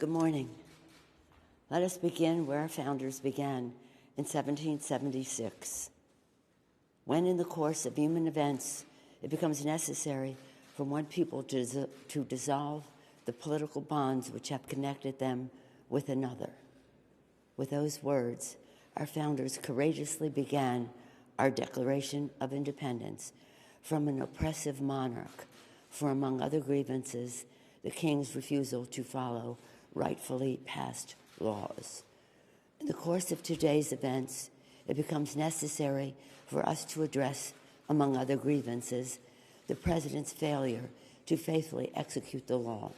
Good morning. Let us begin where our founders began in 1776, when in the course of human events it becomes necessary for one people to dissolve the political bonds which have connected them with another. With those words, our founders courageously began our Declaration of Independence from an oppressive monarch for, among other grievances, the king's refusal to follow rightfully passed laws. In the course of today's events, it becomes necessary for us to address, among other grievances, the President's failure to faithfully execute the law.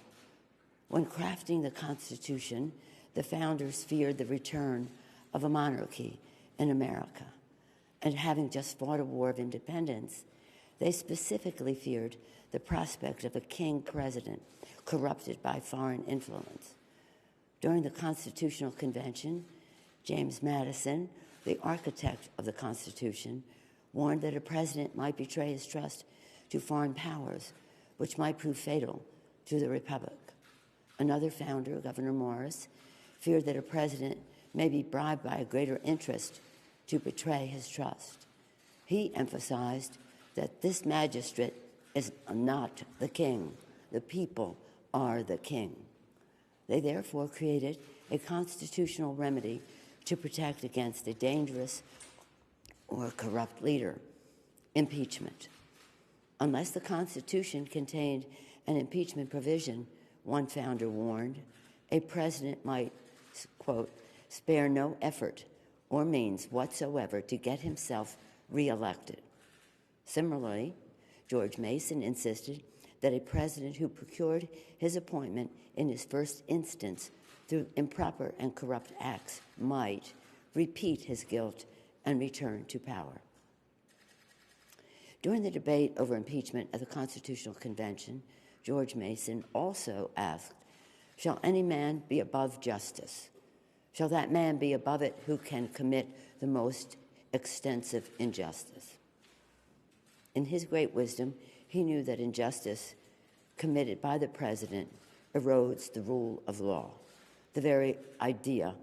When crafting the Constitution, the founders feared the return of a monarchy in America. And having just fought a war of independence, they specifically feared the prospect of a king president corrupted by foreign influence. During the Constitutional Convention, James Madison, the architect of the Constitution, warned that a president might betray his trust to foreign powers, which might prove fatal to the Republic. Another founder, Governor Morris, feared that a president may be bribed by a greater interest to betray his trust. He emphasized that this magistrate is not the king. The people are the king. They therefore created a constitutional remedy to protect against a dangerous or corrupt leader: impeachment. Unless the Constitution contained an impeachment provision, one founder warned, a president might, quote, spare no effort or means whatsoever to get himself reelected. Similarly, George Mason insisted that a president who procured his appointment in his first instance through improper and corrupt acts might repeat his guilt and return to power. During the debate over impeachment at the Constitutional Convention, George Mason also asked, "Shall any man be above justice? Shall that man be above it who can commit the most extensive injustice?" In his great wisdom, he knew that injustice committed by the president erodes the rule of law, the very idea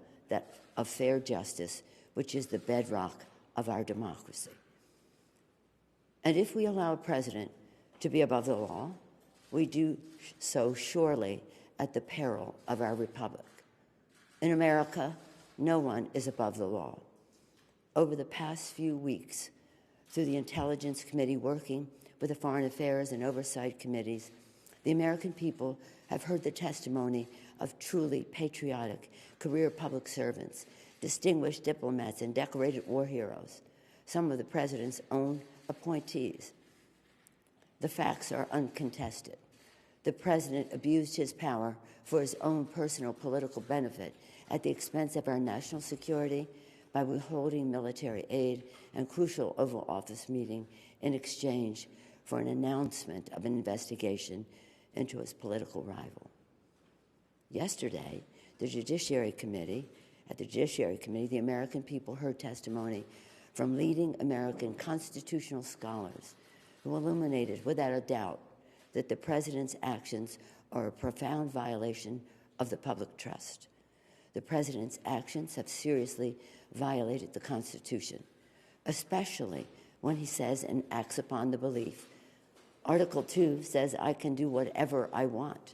of fair justice, which is the bedrock of our democracy. And if we allow a president to be above the law, we do so surely at the peril of our republic. In America, no one is above the law. Over the past few weeks, through the Intelligence Committee working with the Foreign Affairs and Oversight Committees, the American people have heard the testimony of truly patriotic career public servants, distinguished diplomats, and decorated war heroes, some of the president's own appointees. The facts are uncontested. The president abused his power for his own personal political benefit at the expense of our national security by withholding military aid and crucial Oval Office meeting in exchange for an announcement of an investigation into his political rival. Yesterday, at the Judiciary Committee, the American people heard testimony from leading American constitutional scholars who illuminated without a doubt that the president's actions are a profound violation of the public trust. The president's actions have seriously violated the Constitution, especially when he says and acts upon the belief Article 2 says I can do whatever I want.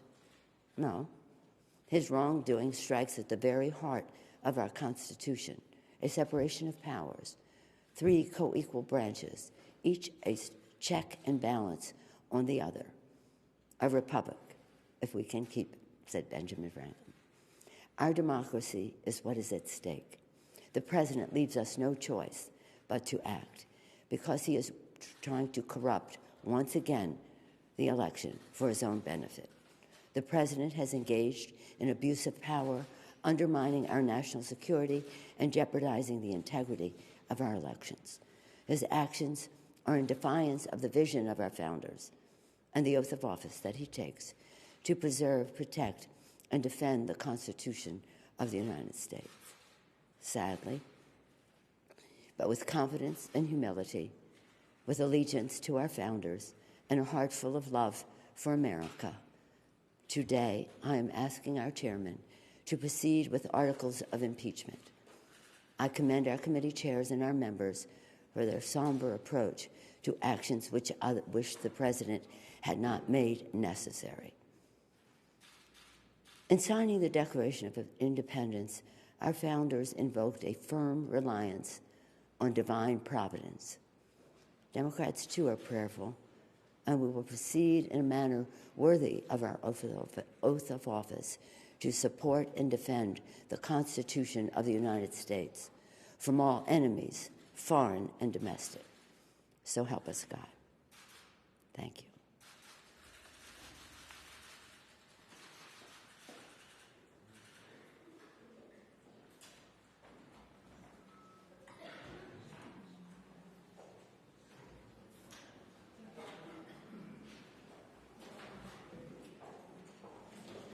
No, his wrongdoing strikes at the very heart of our Constitution, a separation of powers, 3 co-equal branches, each a check and balance on the other. A republic, if we can keep it, said Benjamin Franklin. Our democracy is what is at stake. The president leaves us no choice but to act because he is trying to corrupt, once again, the election for his own benefit. The president has engaged in abuse of power, undermining our national security and jeopardizing the integrity of our elections. His actions are in defiance of the vision of our founders and the oath of office that he takes to preserve, protect, and defend the Constitution of the United States. Sadly, but with confidence and humility, with allegiance to our founders and a heart full of love for America, today I am asking our chairman to proceed with articles of impeachment. I commend our committee chairs and our members for their somber approach to actions which I wish the President had not made necessary. In signing the Declaration of Independence, our founders invoked a firm reliance on divine providence. Democrats, too, are prayerful, and we will proceed in a manner worthy of our oath of office to support and defend the Constitution of the United States from all enemies, foreign and domestic. So help us God. Thank you.